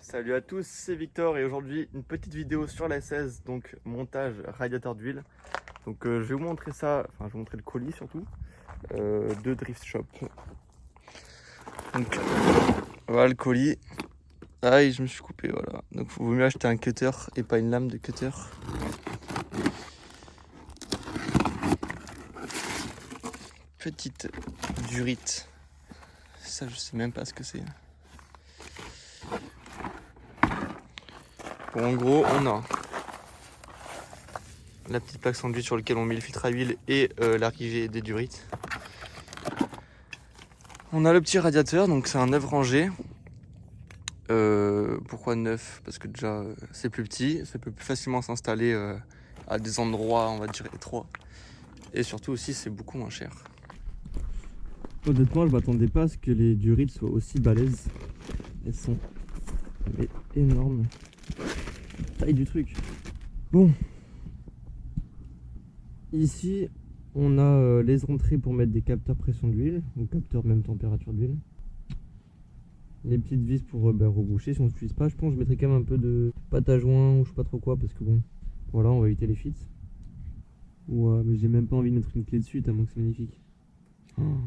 Salut à tous, c'est Victor et aujourd'hui une petite vidéo sur la 16, donc montage radiateur d'huile. Donc je vais vous montrer ça, enfin je vais vous montrer le colis surtout, de Drift Shop. Donc voilà le colis. Aïe, je me suis coupé, voilà. Donc il vaut mieux acheter un cutter et pas une lame de cutter. Petite durite. Ça je sais même pas ce que c'est. Bon, en gros, on a la petite plaque sandwich sur laquelle on met le filtre à huile et l'arrivée des durites. On a le petit radiateur, donc c'est un 9 rangé. Pourquoi 9? Parce que déjà c'est plus petit, ça peut plus facilement s'installer à des endroits, on va dire, étroits. Et surtout aussi c'est beaucoup moins cher. Honnêtement, je m'attendais pas à ce que les durites soient aussi balèzes. Elles sont énormes. Taille du truc. Bon. Ici, on a les entrées pour mettre des capteurs pression d'huile, ou capteurs même température d'huile. Les petites vis pour reboucher. Si on ne l'utilise pas, je pense que je mettrai quand même un peu de pâte à joint ou je sais pas trop quoi, parce que bon, voilà, on va éviter les fits. Ouais, mais j'ai même pas envie de mettre une clé dessus tellement que c'est magnifique. Oh.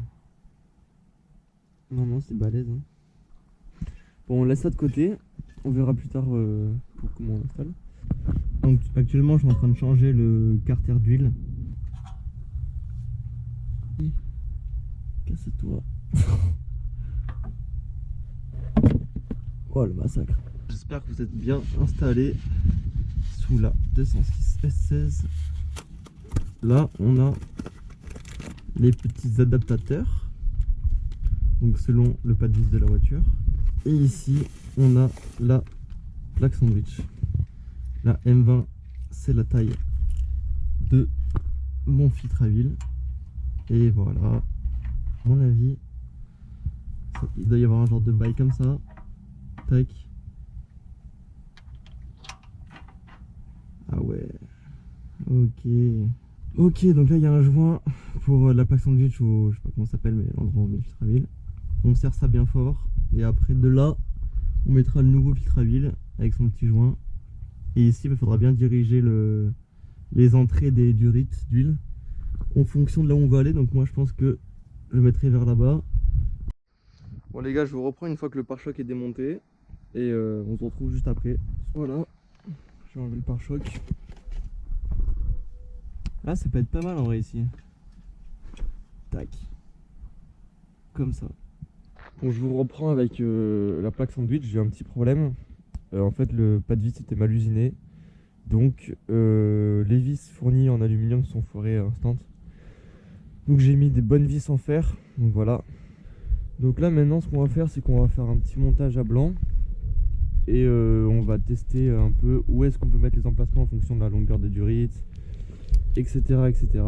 Non, c'est balèze. Hein. Bon, on laisse ça de côté. On verra plus tard pour comment on l'installe. Donc actuellement, je suis en train de changer le carter d'huile. Casse-toi. Oh le massacre. J'espère que vous êtes bien installés sous la 206 S16. Là on a les petits adaptateurs, donc selon le pas de vis de la voiture. Et ici on a la plaque sandwich. La M20 c'est la taille de mon filtre à huile. Et voilà, à mon avis il doit y avoir un genre de bail comme ça. Tac. Ah ouais. Ok, donc là il y a un joint pour la plaque sandwich, ou je sais pas comment ça s'appelle, mais l'endroit où on met le filtre à huile. On serre ça bien fort et après de là on mettra le nouveau filtre à huile avec son petit joint. Et ici il faudra bien diriger les entrées des durites d'huile en fonction de là où on va aller. Donc moi je pense que je le mettrai vers là-bas. Bon les gars, je vous reprends une fois que le pare-choc est démonté et on se retrouve juste après. Voilà, j'ai enlevé le pare-choc. Là ça peut être pas mal en vrai ici. Tac. Comme ça. Bon, je vous reprends avec la plaque sandwich, j'ai eu un petit problème. En fait le pas de vis était mal usiné. Donc les vis fournies en aluminium sont foirées à instant. Donc j'ai mis des bonnes vis en fer. Donc voilà. Donc là maintenant ce qu'on va faire, c'est qu'on va faire un petit montage à blanc. Et on va tester un peu où est-ce qu'on peut mettre les emplacements en fonction de la longueur des durites, etc. etc.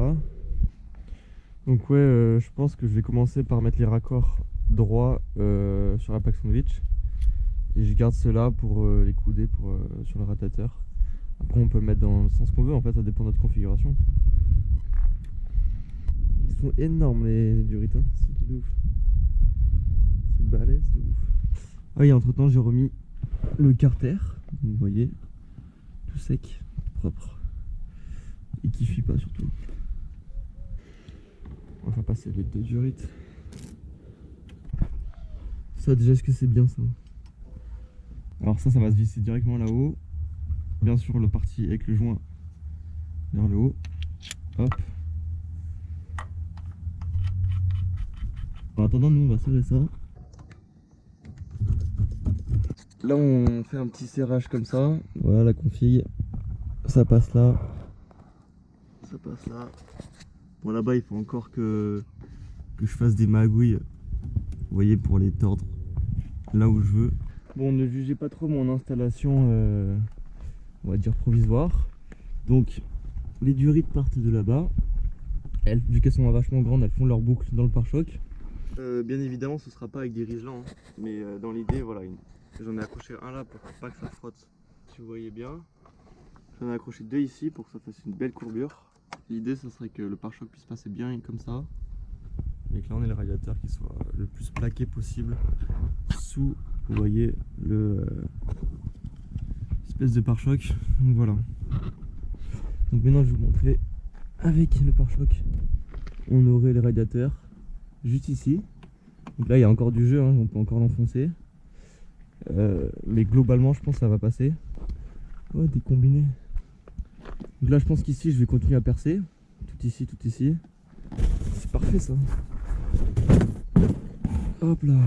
Donc ouais, je pense que je vais commencer par mettre les raccords droits sur la plaque sandwich. Et je garde cela pour les coudées sur le radiateur. Après on peut le mettre dans le sens qu'on veut, en fait ça dépend de notre configuration. Ils sont énormes les durites, hein. C'est un truc de ouf. C'est balèze de ouf. Ah oui, entre temps j'ai remis le carter, vous voyez, tout sec, propre. Et qui fuit pas surtout. On va passer les deux durites. Ça déjà, est-ce que c'est bien ça? Alors ça va se visser directement là-haut. Bien sûr le parti avec le joint vers le haut. Hop. En attendant, nous on va serrer ça. Là on fait un petit serrage comme ça. Voilà la config. Ça passe là. Ça passe là. Bon là-bas il faut encore que je fasse des magouilles. Vous voyez, pour les tordre là où je veux. Bon, ne jugez pas trop mon installation, on va dire provisoire. Donc les durites partent de là-bas. Elles, vu qu'elles sont vachement grandes, elles font leur boucle dans le pare-choc. Bien évidemment ce sera pas avec des riselants, hein. Mais dans l'idée voilà, j'en ai accroché un là pour pas que ça frotte. Si vous voyez bien, j'en ai accroché deux ici pour que ça fasse une belle courbure. L'idée ce serait que le pare-choc puisse passer bien comme ça. Et que là on ait le radiateur qui soit le plus plaqué possible sous vous voyez le espèce de pare-choc. Donc voilà. Donc maintenant je vais vous montrer avec le pare-choc. On aurait le radiateur juste ici. Donc là il y a encore du jeu, hein, on peut encore l'enfoncer. Mais globalement je pense que ça va passer. Oh, des combinés. Donc là je pense qu'ici je vais continuer à percer. Tout ici, tout ici. C'est parfait ça. Hop là.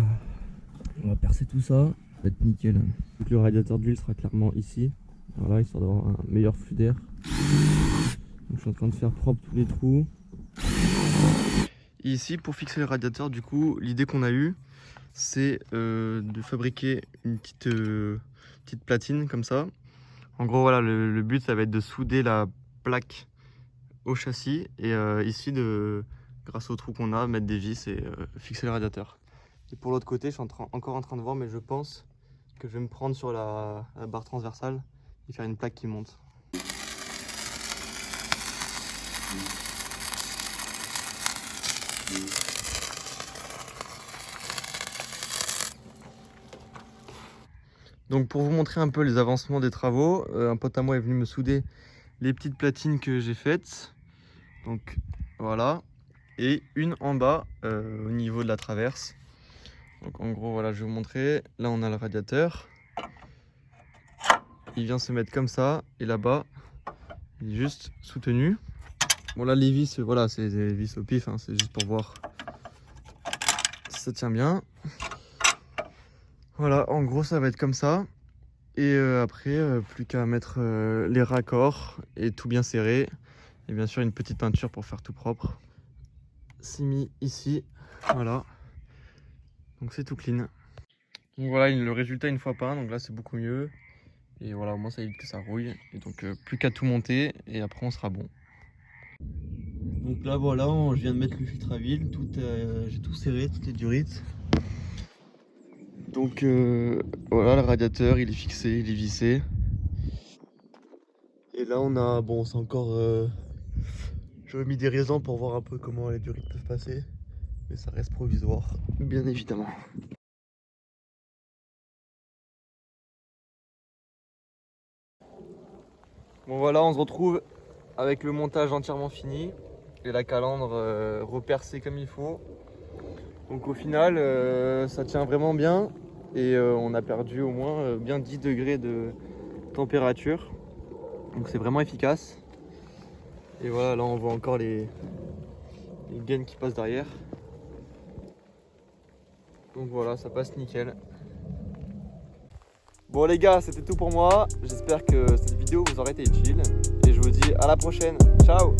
On va percer tout ça. Ça va être nickel. Donc le radiateur d'huile sera clairement ici. Voilà, histoire d'avoir un meilleur flux d'air. Donc je suis en train de faire propre tous les trous. Et ici pour fixer le radiateur, du coup l'idée qu'on a eue c'est de fabriquer une petite platine comme ça. En gros voilà, le but ça va être de souder la plaque au châssis et ici grâce au trou qu'on a, mettre des vis et fixer le radiateur. Et pour l'autre côté, je suis encore en train de voir, mais je pense que je vais me prendre sur la barre transversale et faire une plaque qui monte. Donc pour vous montrer un peu les avancements des travaux, un pote à moi est venu me souder les petites platines que j'ai faites. Donc voilà, et une en bas au niveau de la traverse. Donc en gros voilà, je vais vous montrer. Là on a le radiateur. Il vient se mettre comme ça et là-bas il est juste soutenu. Bon là les vis, voilà, c'est des vis au pif, hein, c'est juste pour voir si ça tient bien. Voilà, en gros ça va être comme ça. Et après plus qu'à mettre les raccords et tout bien serré. Et bien sûr une petite peinture pour faire tout propre. C'est mis ici, voilà. Donc c'est tout clean. Donc voilà le résultat une fois peint, donc là c'est beaucoup mieux. Et voilà, au moins ça évite que ça rouille. Et donc plus qu'à tout monter et après on sera bon. Donc là voilà, je viens de mettre le filtre à huile, j'ai tout serré, tout est durite. Donc voilà, le radiateur il est fixé, il est vissé. Et là on a, bon c'est encore, j'aurais mis des raisons pour voir un peu comment les durites peuvent passer. Mais ça reste provisoire, bien évidemment. Bon voilà, on se retrouve avec le montage entièrement fini et la calandre repercée comme il faut. Donc au final ça tient vraiment bien et on a perdu au moins bien 10 degrés de température. Donc c'est vraiment efficace. Et voilà, là on voit encore les gaines qui passent derrière. Donc voilà, ça passe nickel. Bon les gars, c'était tout pour moi. J'espère que cette vidéo vous aura été utile. Et je vous dis à la prochaine. Ciao!